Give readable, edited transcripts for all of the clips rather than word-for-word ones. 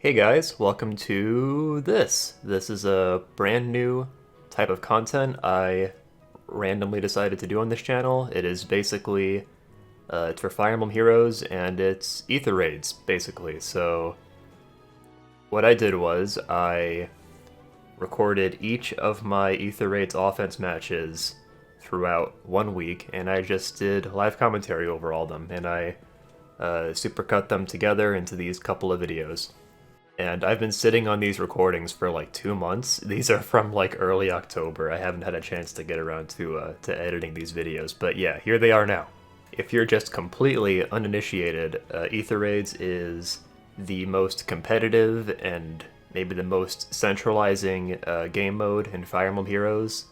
Hey guys, welcome to this. This is a brand new type of content I randomly decided to do on this channel. It is basically, it's for Fire Emblem Heroes and it's Aether raids, basically. So what I did was I recorded each of my Aether raids offense matches throughout 1 week and I just did live commentary over all of them and I supercut them together into these couple of videos. And I've been sitting on these recordings for like 2 months. These are from like early October. I haven't had a chance to get around to editing these videos, but yeah, here they are now. If you're just completely uninitiated, Aether Raids is the most competitive and maybe the most centralizing game mode in Fire Emblem Heroes.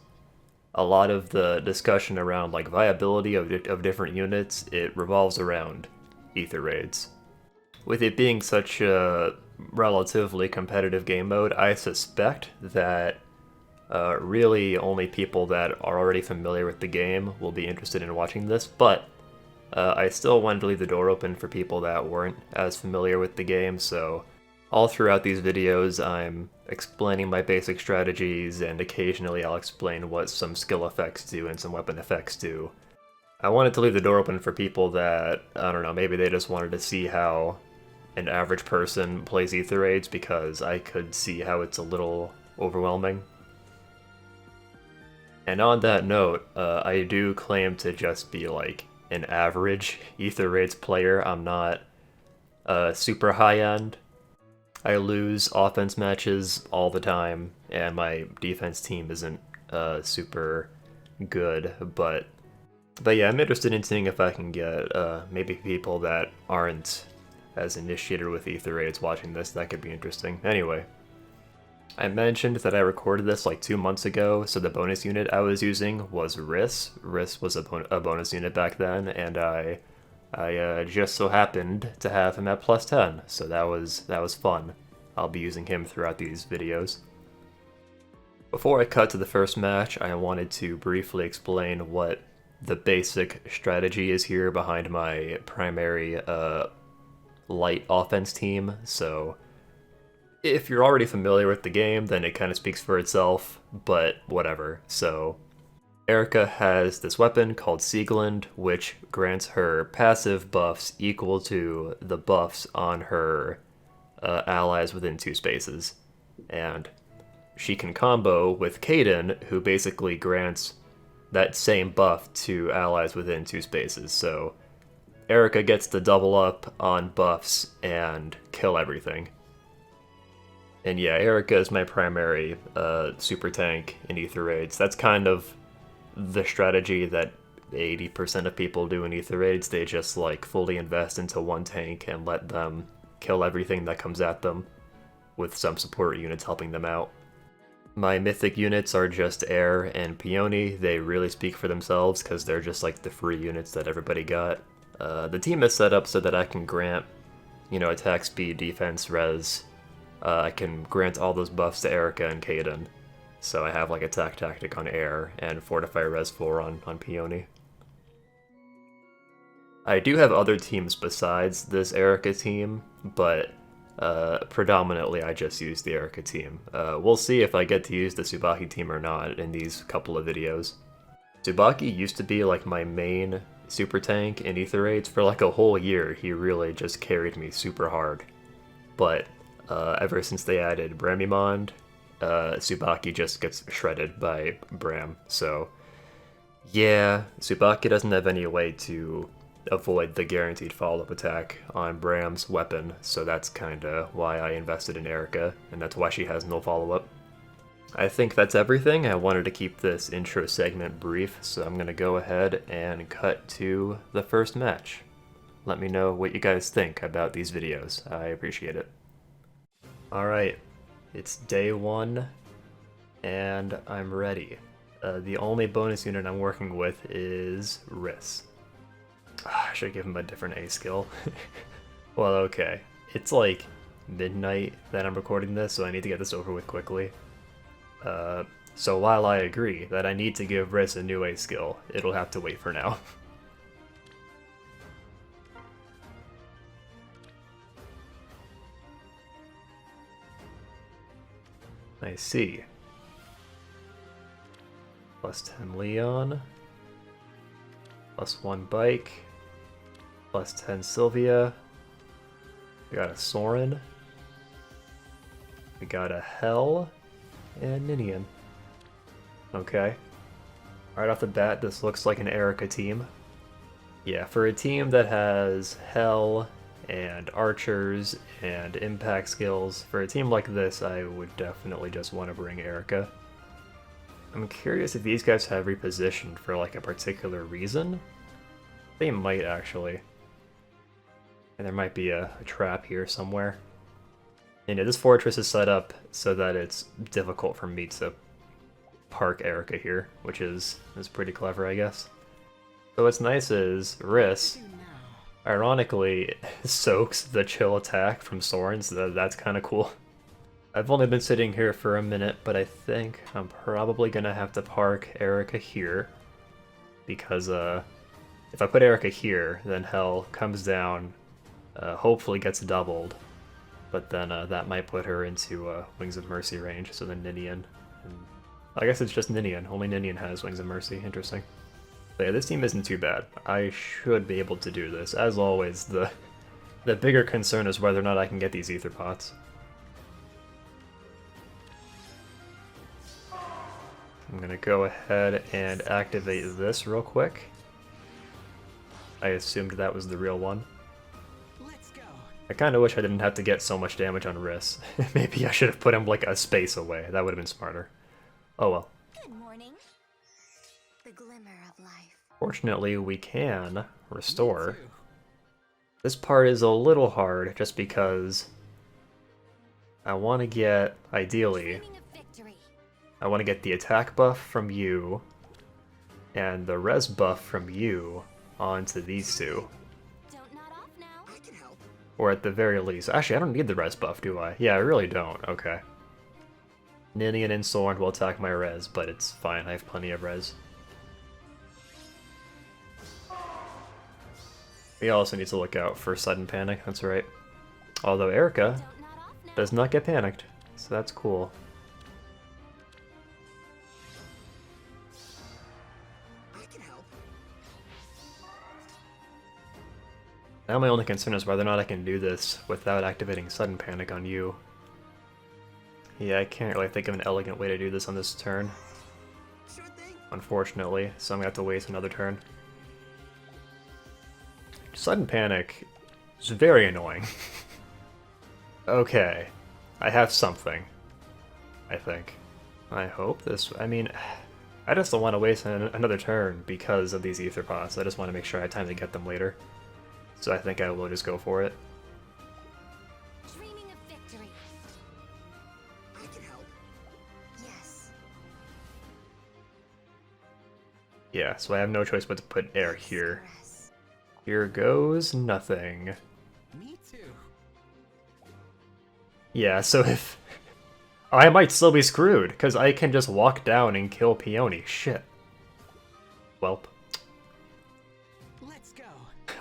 A lot of the discussion around like viability of different units, it revolves around Aether Raids. With it being such a relatively competitive game mode, I suspect that really only people that are already familiar with the game will be interested in watching this, but I still wanted to leave the door open for people that weren't as familiar with the game, so all throughout these videos I'm explaining my basic strategies, and occasionally I'll explain what some skill effects do and some weapon effects do. I wanted to leave the door open for people that, I don't know, maybe they just wanted to see how an average person plays Aether Raids, because I could see how it's a little overwhelming. And on that note, I do claim to just be like an average Aether Raids player. I'm not super high-end. I lose offense matches all the time, and my defense team isn't super good, but yeah, I'm interested in seeing if I can get maybe people that aren't as initiated with Aether Raids watching this. That could be interesting. Anyway, I mentioned that I recorded this like 2 months ago, so the bonus unit I was using was Riss. Riss was a bonus unit back then, and I just so happened to have him at plus 10, so that was fun. I'll be using him throughout these videos. Before I cut to the first match, I wanted to briefly explain what the basic strategy is here behind my primary light offense team. So if you're already familiar with the game, then it kind of speaks for itself, but whatever. So Erica has this weapon called Sieglund, which grants her passive buffs equal to the buffs on her allies within 2 spaces. And she can combo with Kaden, who basically grants that same buff to allies within 2 spaces. So Erica gets to double up on buffs and kill everything. And yeah, Erica is my primary super tank in Aether Raids. That's kind of the strategy that 80% of people do in Aether Raids. They just like fully invest into one tank and let them kill everything that comes at them, with some support units helping them out. My mythic units are just Air and Peony. They really speak for themselves because they're just like the free units that everybody got. The team is set up so that I can grant, attack speed, defense, res. I can grant all those buffs to Erica and Kaden. So I have like attack tactic on Air and fortify res 4 on Peony. I do have other teams besides this Erica team, but predominantly I just use the Erica team. We'll see if I get to use the Tsubaki team or not in these couple of videos. Tsubaki used to be like my main super tank in Aether Raids. For like a whole year, he really just carried me super hard. But ever since they added Bramimond, Tsubaki just gets shredded by Bram. So yeah, Tsubaki doesn't have any way to avoid the guaranteed follow-up attack on Bram's weapon, so that's kinda why I invested in Erica, and that's why she has no follow-up. I think that's everything. I wanted to keep this intro segment brief, so I'm gonna go ahead and cut to the first match. Let me know what you guys think about these videos. I appreciate it. Alright, it's day 1, and I'm ready. The only bonus unit I'm working with is Riss. I should give him a different A skill. Well, okay. It's like midnight that I'm recording this, so I need to get this over with quickly. So while I agree that I need to give Riss a new A skill, it'll have to wait for now. I see. Plus 10 Leon. Plus 1 Bike. Plus 10 Sylvia. We got a Soren. We got a Hell. And Ninian. Okay. Right off the bat, this looks like an Erica team. Yeah, for a team that has Hell and Archers and Impact skills, for a team like this, I would definitely just want to bring Erica. I'm curious if these guys have repositioned for like a particular reason. They might actually. And there might be a trap here somewhere. And yeah, this fortress is set up so that it's difficult for me to park Erica here, which is pretty clever, I guess. So what's nice is Riss, ironically, soaks the chill attack from Soren, so that's kind of cool. I've only been sitting here for a minute, but I think I'm probably gonna have to park Erica here, because if I put Erica here, then Hell comes down, hopefully gets doubled, but then that might put her into Wings of Mercy range, so then Ninian. And I guess it's just Ninian, only Ninian has Wings of Mercy, interesting. But yeah, this team isn't too bad. I should be able to do this. As always, the bigger concern is whether or not I can get these Aether pots. I'm gonna go ahead and activate this real quick. I assumed that was the real one. Let's go. I kinda wish I didn't have to get so much damage on Riss. Maybe I should have put him like a space away. That would have been smarter. Oh well. Good morning. The glimmer of life. Fortunately, we can restore. This part is a little hard just because I want to get, ideally, I want to get the attack buff from you and the res buff from you onto these two. Don't nod off now. I can help. Or at the very least, actually I don't need the res buff, do I? Yeah, I really don't, okay. Ninian and Soren will attack my res, but it's fine, I have plenty of res. We also need to look out for sudden panic, that's right. Although Erica Don't nod off now. does not get panicked, so that's cool. I can help. Now my only concern is whether or not I can do this without activating sudden panic on you. Yeah, I can't really think of an elegant way to do this on this turn, Sure thing. unfortunately, so I'm gonna have to waste another turn. Sudden panic is very annoying. Okay, I have something, I think. I hope this, I mean, I just don't want to waste another turn because of these Aether pots. I just want to make sure I have time to get them later. So I think I will just go for it. Dreaming of victory. I can help. Yes. Yeah, so I have no choice but to put air here. Caress. Here goes nothing. Me too. Yeah, so if... I might still be screwed, because I can just walk down and kill Peony. Shit. Welp. Let's go.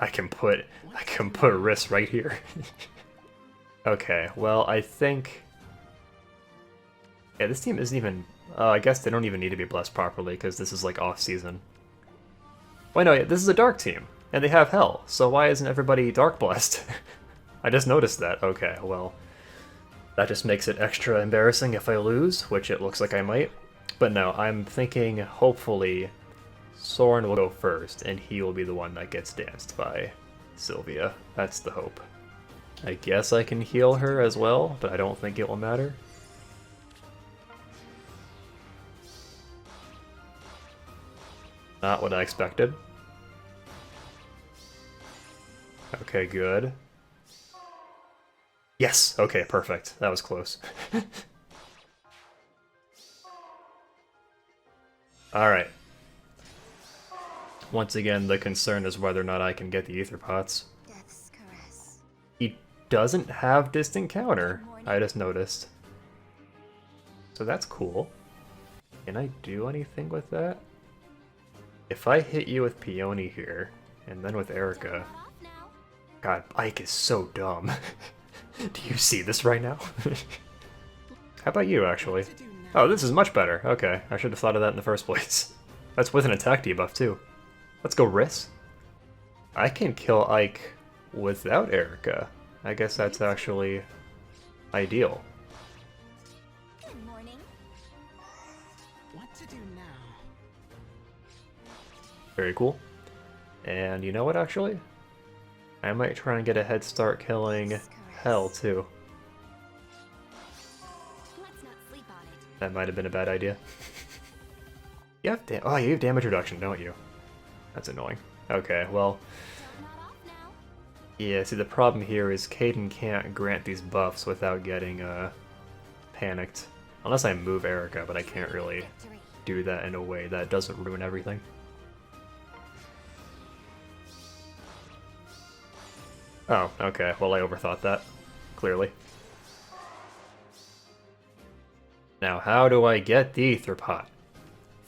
I can put Riss right here. Okay, well, I think... Yeah, this team isn't even... I guess they don't even need to be blessed properly, because this is, like, off-season. Wait, no, yeah, this is a Dark team, and they have Hell, so why isn't everybody Dark blessed? I just noticed that. Okay, well... That just makes it extra embarrassing if I lose, which it looks like I might. But no, I'm thinking, hopefully, Soren will go first, and he will be the one that gets danced by Sylvia. That's the hope. I guess I can heal her as well, but I don't think it will matter. Not what I expected. Okay, good. Yes! Okay, perfect. That was close. Alright. Once again, the concern is whether or not I can get the Aether pots. Death's caress. He doesn't have distant counter, I just noticed. So that's cool. Can I do anything with that? If I hit you with Peony here, and then with Erica... Nod off now. God, Ike is so dumb. Do you see this right now? How about you, actually? Oh, this is much better. Okay, I should have thought of that in the first place. That's with an attack debuff, too. Let's go Riss. I can kill Ike without Erica. I guess that's actually ideal. Good morning. What to do now? Very cool. And you know what, actually? I might try and get a head start killing Hell, too. Let's not sleep on it. That might have been a bad idea. You have damage reduction, don't you? That's annoying. Okay, well... Don't nod off now. Yeah, see the problem here is Caden can't grant these buffs without getting, panicked. Unless I move Erica, but I can't really Victory. do that in a way that doesn't ruin everything. Oh, okay, well I overthought that. Clearly. Now, how do I get the Aether Pot?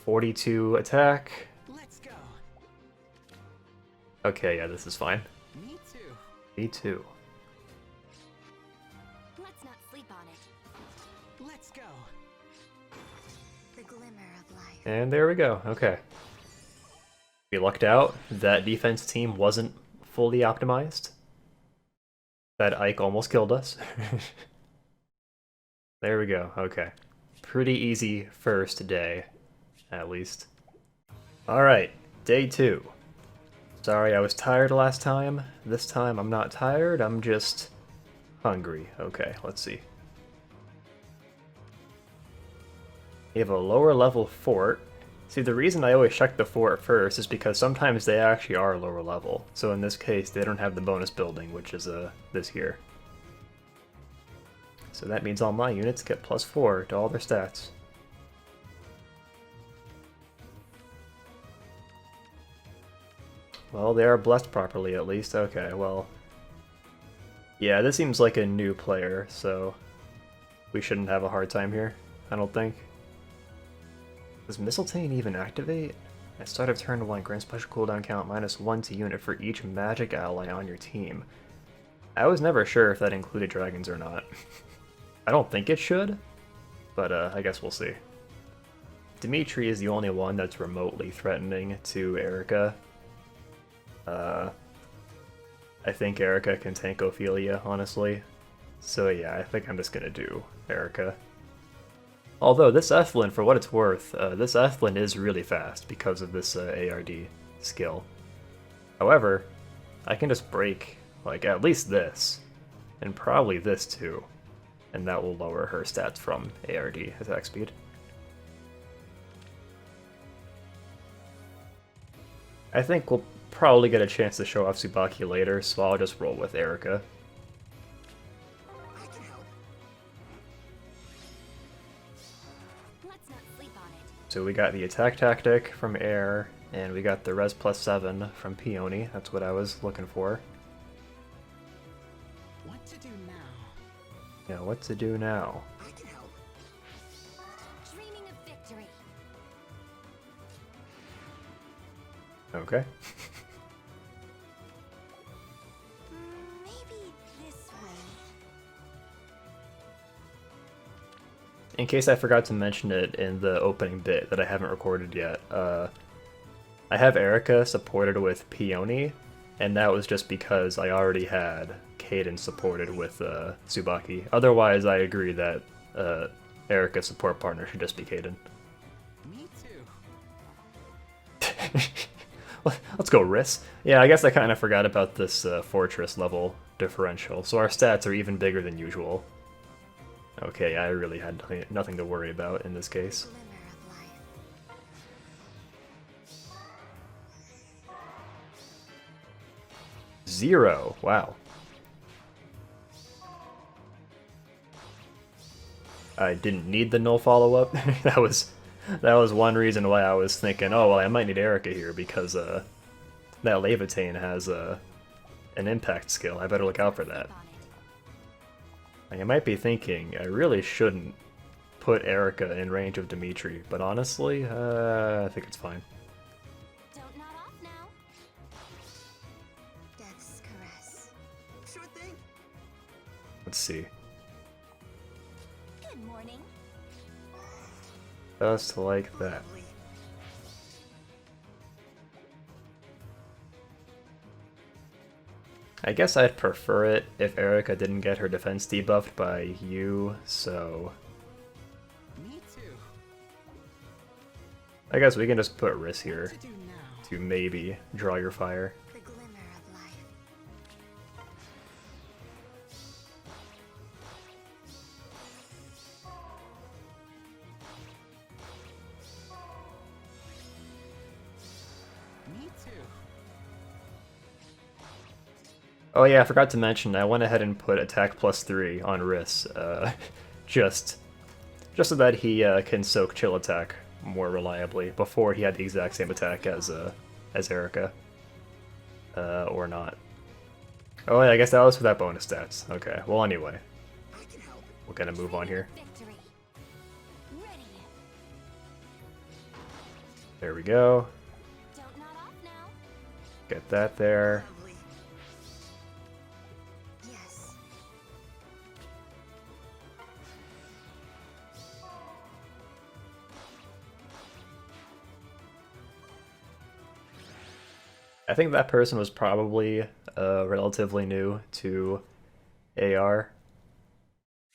42 attack. Let's go. Okay, yeah, this is fine. Me too. Me too. Let's not sleep on it. Let's go. The glimmer of life. And there we go, okay. We lucked out. That defense team wasn't fully optimized. That Ike almost killed us. There we go, okay. Pretty easy first day, at least. Alright, day 2. Sorry I was tired last time. This time I'm not tired, I'm just hungry. Okay, let's see. We have a lower level fort. See, the reason I always check the fort first is because sometimes they actually are lower level. So in this case, they don't have the bonus building, which is this here. So that means all my units get +4 to all their stats. Well, they are blessed properly at least. Okay, well... Yeah, this seems like a new player, so... we shouldn't have a hard time here, I don't think. Does Mistletoe even activate? At start of turn 1, grant special cooldown count -1 to unit for each magic ally on your team. I was never sure if that included dragons or not. I don't think it should, but I guess we'll see. Dimitri is the only one that's remotely threatening to Erica. I think Erica can tank Ophelia, honestly. So yeah, I think I'm just gonna do Erica. Although this Ethelyn, for what it's worth, this Ethelyn is really fast because of this ARD skill. However, I can just break, like, at least this, and probably this too, and that will lower her stats from ARD attack speed. I think we'll probably get a chance to show off Tsubaki later, so I'll just roll with Erica. I can help. Let's not sleep on it. So we got the attack tactic from Air, and we got the res +7 from Peony. That's what I was looking for. What to do now? Yeah, what to do now? I can help. Dreaming of victory. Okay. Maybe this way. In case I forgot to mention it in the opening bit that I haven't recorded yet, I have Erica supported with Peony, and that was just because I already had Caden supported with Tsubaki. Otherwise, I agree that Erica's support partner should just be Caden. Me too. Let's go, Riss. Yeah, I guess I kind of forgot about this fortress level differential, so our stats are even bigger than usual. Okay, I really had nothing to worry about in this case. Glimmer of life. 0. Wow. I didn't need the null follow-up. that was one reason why I was thinking, oh, well, I might need Erica here, because that Levitain has an impact skill. I better look out for that. Sleep on it. Now, you might be thinking, I really shouldn't put Erica in range of Dimitri, but honestly, I think it's fine. Don't nod off now. Death's caress. Sure thing. Let's see. Good morning. Just like that. Lovely. I guess I'd prefer it if Erica didn't get her defense debuffed by you, so... Me too. I guess we can just put Riss What here to do now? to maybe draw your fire. The glimmer of life. Me too. Oh yeah, I forgot to mention, I went ahead and put attack +3 on Riss, just so that he can soak chill attack more reliably before he had the exact same attack as Erica. Or not. Oh yeah, I guess that was for that bonus stats. Okay, well anyway, I can help. we're gonna move on here. Victory. Ready. There we go. Don't nod off now. Get that there. Lovely. Yes. I think that person was probably relatively new to AR.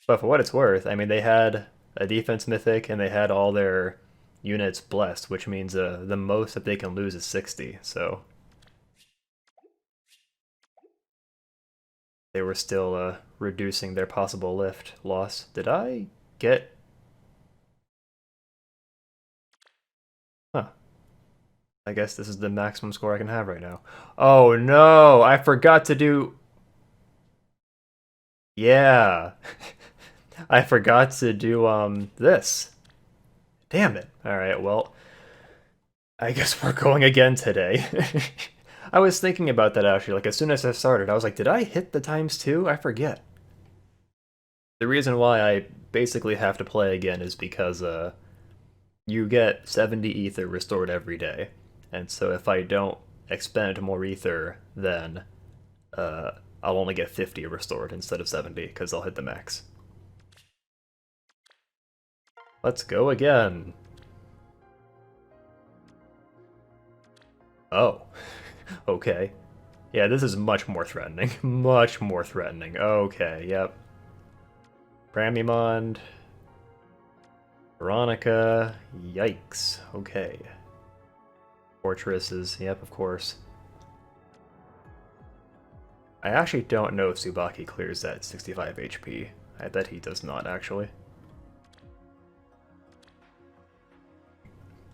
But for what it's worth, I mean, they had a defense mythic and they had all their units blessed, which means the most that they can lose is 60, so... They were still reducing their possible lift loss. Did I get... Huh. I guess this is the maximum score I can have right now. Oh no! I forgot to do... Yeah! I forgot to do, this. Damn it. Alright, well... I guess we're going again today. I was thinking about that actually, like as soon as I started, I was like, did I hit the times 2? I forget. The reason why I basically have to play again is because, you get 70 ether restored every day. And so if I don't expend more ether, then, I'll only get 50 restored instead of 70, because I'll hit the max. Let's go again. Oh. Okay. Yeah, this is much more threatening. Much more threatening. Okay, yep. Bramimond. Veronica. Yikes. Okay. Fortresses. Yep, of course. I actually don't know if Tsubaki clears that 65 HP. I bet he does not, actually.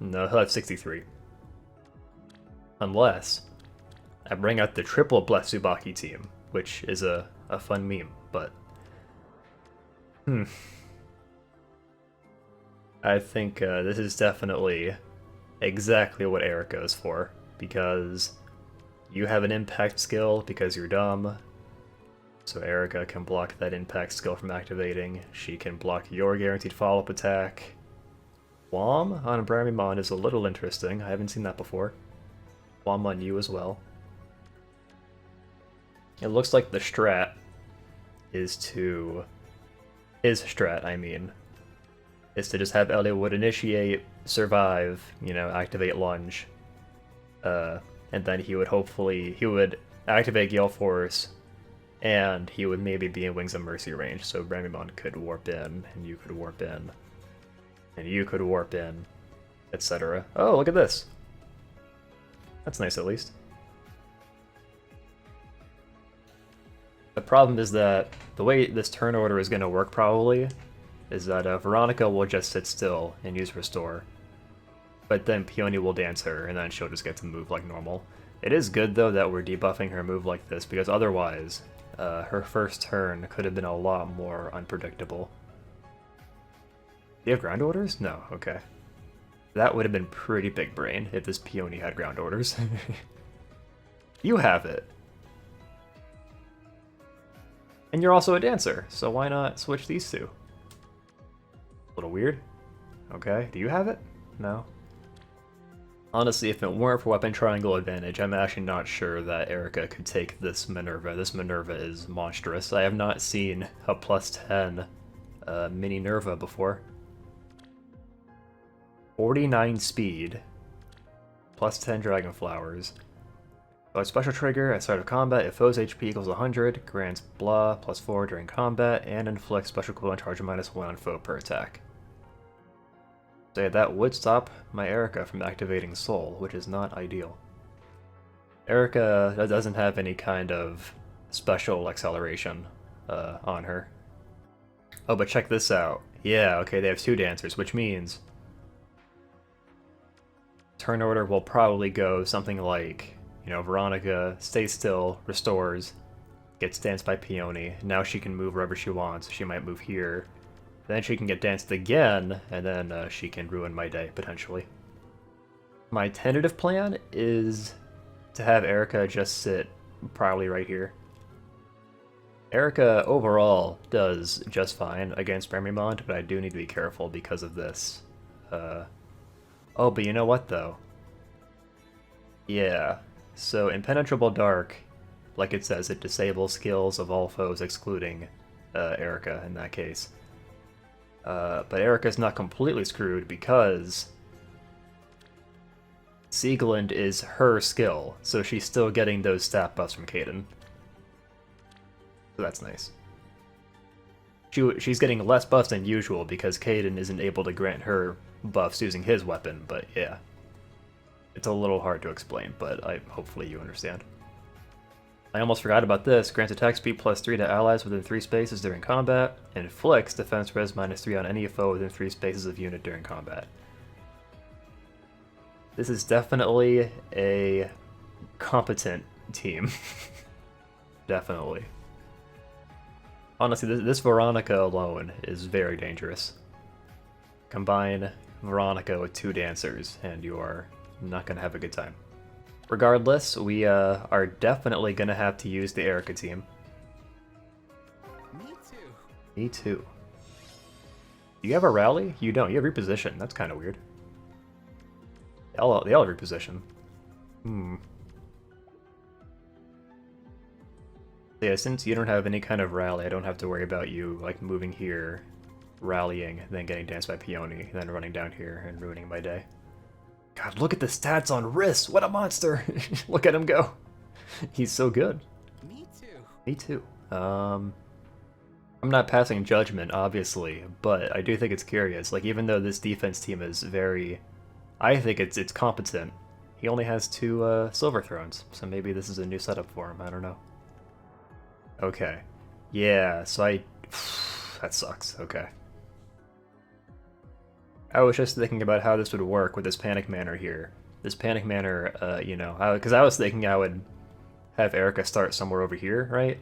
No, he'll have 63. Unless I bring out the triple Bless Tsubaki team, which is a fun meme, but... I think this is definitely exactly what Erica is for, because you have an impact skill because you're dumb, so Erica can block that impact skill from activating. She can block your guaranteed follow-up attack. Wham on Bramimon is a little interesting. I haven't seen that before. Wham on you as well. It looks like the strat is to... His strat, I mean, is to just have Eliwood initiate, survive, you know, activate lunge. And then he would hopefully... He would activate Gale Force, and he would maybe be in Wings of Mercy range, so Bramimon could warp in, and you could warp in, and you could warp in, etc. Oh, look at this! That's nice, at least. The problem is that the way this turn order is going to work probably is that Veronica will just sit still and use Restore, but then Peony will dance her, and then she'll just get to move like normal. It is good, though, that we're debuffing her move like this, because otherwise, her first turn could have been a lot more unpredictable. Do you have ground orders? No, okay. That would have been pretty big brain if this Peony had ground orders. You have it. And you're also a dancer, so why not switch these two? A little weird. Okay, do you have it? No. Honestly, if it weren't for Weapon Triangle advantage, I'm actually not sure that Erica could take this Minerva. This Minerva is monstrous. I have not seen a +10 mini Nerva before. 49 speed, plus 10 dragon flowers. A special trigger at start of combat, if foe's HP equals 100, grants blah plus 4 during combat, and inflicts special equivalent charge of -1 on foe per attack. So yeah, that would stop my Erica from activating Soul, which is not ideal. Erica doesn't have any kind of special acceleration on her. Oh, but check this out. Yeah, okay, they have 2 dancers, which means turn order will probably go something like, you know, Veronica stays still, restores, gets danced by Peony. Now she can move wherever she wants. She might move here. Then she can get danced again, and then she can ruin my day, potentially. My tentative plan is to have Erica just sit probably right here. Erica overall does just fine against Bremimond, but I do need to be careful because of this. Oh, but you know what, though? Yeah, so Impenetrable Dark, like it says, it disables skills of all foes excluding Erica in that case. But Erica's not completely screwed because Sieglinde is her skill, so she's still getting those stat buffs from Kaden. So that's nice. She's getting less buffs than usual because Kaden isn't able to grant her buffs using his weapon, but yeah. It's a little hard to explain, but hopefully you understand. I almost forgot about this. Grants attack speed +3 to allies within 3 spaces during combat, and inflicts defense res -3 on any foe within 3 spaces of unit during combat. This is definitely a competent team. Definitely. Honestly, this Veronica alone is very dangerous. Combine Veronica with 2 dancers, and you are not going to have a good time. Regardless, we are definitely going to have to use the Erica team. Me too. Me too. Do you have a rally? You don't. You have reposition. That's kind of weird. They all have reposition. Yeah, since you don't have any kind of rally, I don't have to worry about you like moving here, rallying, then getting danced by Peony, then running down here and ruining my day. God, look at the stats on Riss! What a monster! Look at him go! He's so good. Me too. Me too. I'm not passing judgment, obviously, but I do think it's curious. Like, even though this defense team is very... I think it's competent. He only has 2 Silver Thrones, so maybe this is a new setup for him, I don't know. Okay. Yeah, so that sucks, okay. I was just thinking about how this would work with this Panic Manor here. This Panic Manor, you know, because I was thinking I would have Erica start somewhere over here, right?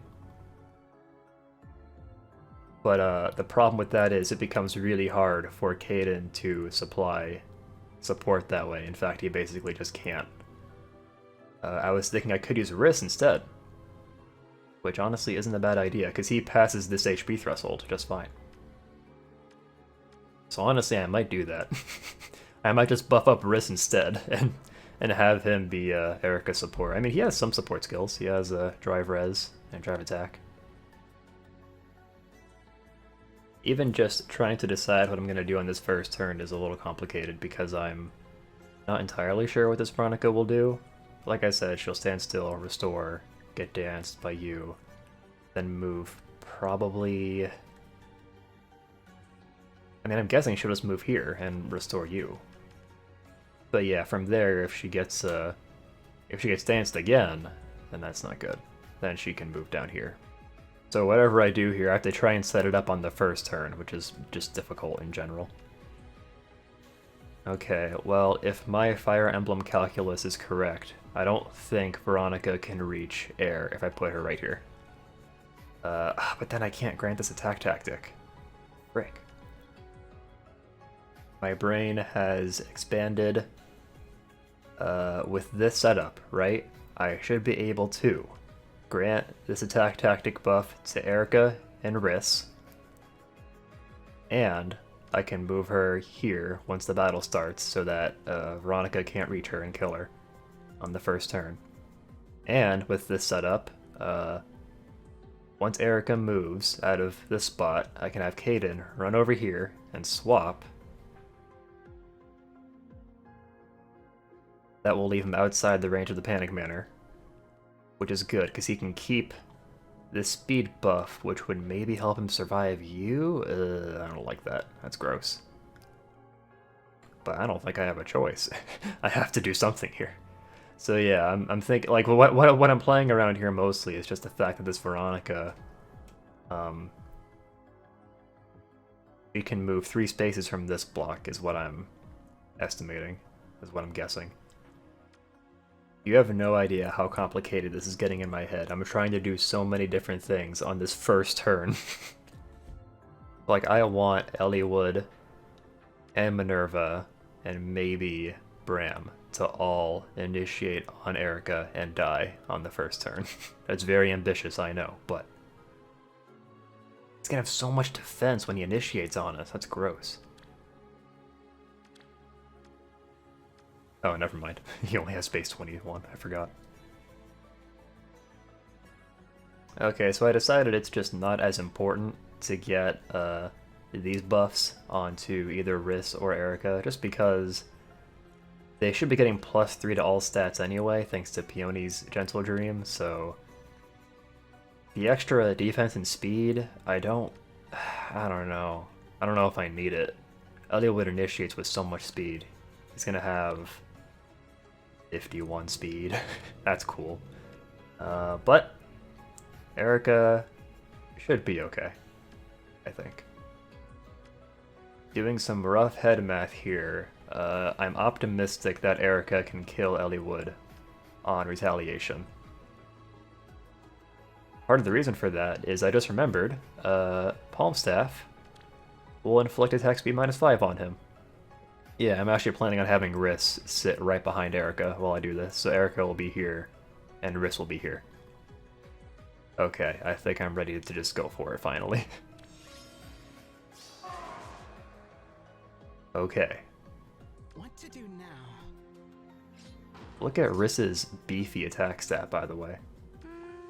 But the problem with that is it becomes really hard for Kaden to supply support that way. In fact, he basically just can't. I was thinking I could use Riss instead, which honestly isn't a bad idea, because he passes this HP threshold just fine. So honestly, I might do that. I might just buff up Riss instead, and have him be Erica's support. I mean, he has some support skills. He has Drive Res and Drive Attack. Even just trying to decide what I'm going to do on this first turn is a little complicated, because I'm not entirely sure what this Veronica will do. Like I said, she'll stand still, restore, get danced by you, then move probably... I mean, I'm guessing she'll just move here and restore you. But yeah, from there, if she gets danced again, then that's not good. Then she can move down here. So whatever I do here, I have to try and set it up on the first turn, which is just difficult in general. Okay, well, if my Fire Emblem calculus is correct, I don't think Veronica can reach air if I put her right here. But then I can't grant this attack tactic. Frick. My brain has expanded with this setup, right? I should be able to grant this attack tactic buff to Erica and Riss, and I can move her here once the battle starts so that Veronica can't reach her and kill her on the first turn. And with this setup, once Erica moves out of this spot, I can have Kaden run over here and swap That will leave him outside the range of the Panic Manor, which is good, because he can keep this speed buff, which would maybe help him survive you? I don't like that. That's gross. But I don't think I have a choice. I have to do something here. So yeah, I'm thinking, like, what I'm playing around here mostly is just the fact that this Veronica, we can move 3 spaces from this block is what I'm estimating, is what I'm guessing. You have no idea how complicated this is getting in my head. I'm trying to do so many different things on this first turn. Like, I want Eliwood and Minerva and maybe Bram to all initiate on Erica and die on the first turn. That's very ambitious, I know, but he's gonna have so much defense when he initiates on us. That's gross. Oh, never mind. He only has space 21. I forgot. Okay, so I decided it's just not as important to get these buffs onto either Riss or Erica, just because they should be getting +3 to all stats anyway, thanks to Peony's Gentle Dream, so the extra defense and speed, I don't know. I don't know if I need it. Eliwood initiates with so much speed. He's gonna have 51 speed. That's cool. But Erica should be okay, I think. Doing some rough head math here, I'm optimistic that Erica can kill Eliwood on retaliation. Part of the reason for that is I just remembered, Palm Staff will inflict attack speed -5 on him. Yeah, I'm actually planning on having Riss sit right behind Erica while I do this, so Erica will be here, and Riss will be here. Okay, I think I'm ready to just go for it, finally. Okay. What to do now? Look at Riss's beefy attack stat, by the way.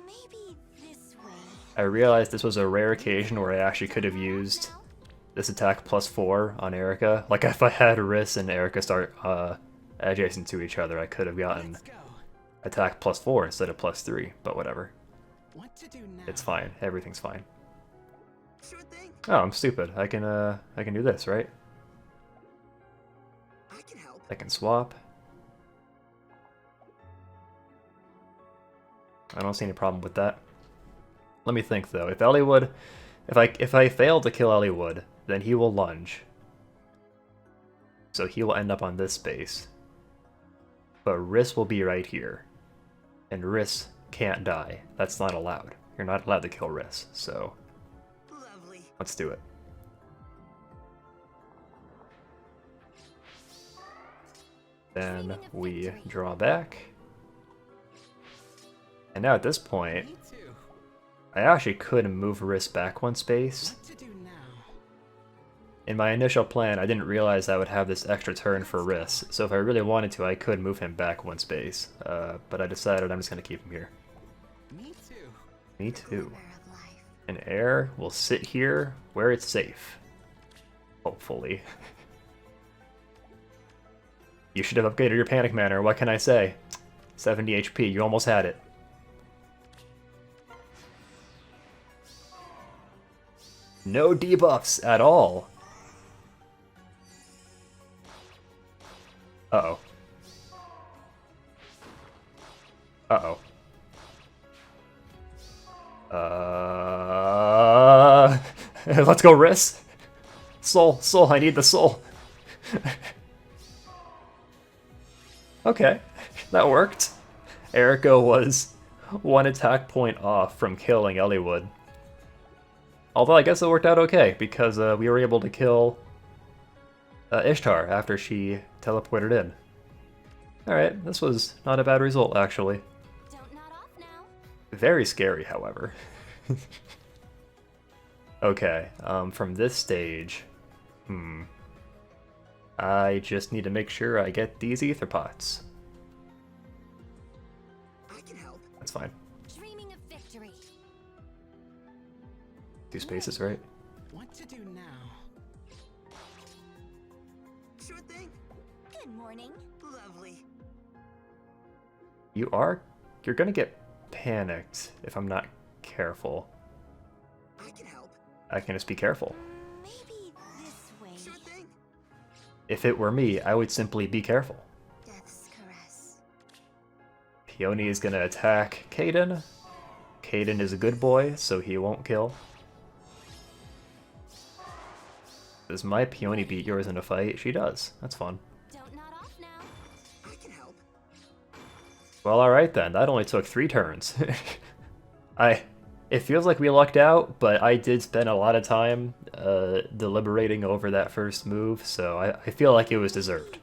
Maybe this way. I realized this was a rare occasion where I actually could have used this attack +4 on Erica. Like, if I had Riss and Erica start adjacent to each other, I could have gotten Let's go. attack +4 instead of +3, but whatever. What to do now? It's fine. Everything's fine. Sure thing. Oh, I'm stupid. I can do this, right? I can help. I can swap. I don't see any problem with that. Let me think though. If Eliwood, if I fail to kill Eliwood, then he will lunge. So he will end up on this space. But Riss will be right here. And Riss can't die. That's not allowed. You're not allowed to kill Riss, so Lovely. let's do it. Then we draw back. And now at this point, Me too. I actually could move Riss back 1 space. What to do now? In my initial plan, I didn't realize I would have this extra turn for Riss, so if I really wanted to, I could move him back 1 space. But I decided I'm just going to keep him here. Me too. Me too. Glimmer of life. And Air will sit here where it's safe. Hopefully. You should have upgraded your Panic Manor, what can I say? 70 HP, you almost had it. No debuffs at all. Uh-oh. Uh-oh. Let's go, Riss. Soul, I need the soul. Okay, that worked. Erica was 1 attack point off from killing Eliwood. Although I guess it worked out okay, because we were able to kill Ishtar after she teleported in. Alright, this was not a bad result, actually. Don't nod off now. Very scary, however. Okay, from this stage, I just need to make sure I get these ether pots. I can help. That's fine. Dreaming of victory. 2 spaces, right? What to do now? Sure thing. Good morning. Lovely. You're gonna get panicked if I'm not careful. I can help. I can just be careful. Maybe this way. Sure thing. If it were me, I would simply be careful. Death's caress. Peony is gonna attack Kaden. Kaden is a good boy, so he won't kill. Does my Peony beat yours in a fight? She does. That's fun. Don't nod off now. I can help. Well, alright then. That only took 3 turns. It feels like we lucked out, but I did spend a lot of time deliberating over that first move, so I feel like it was deserved.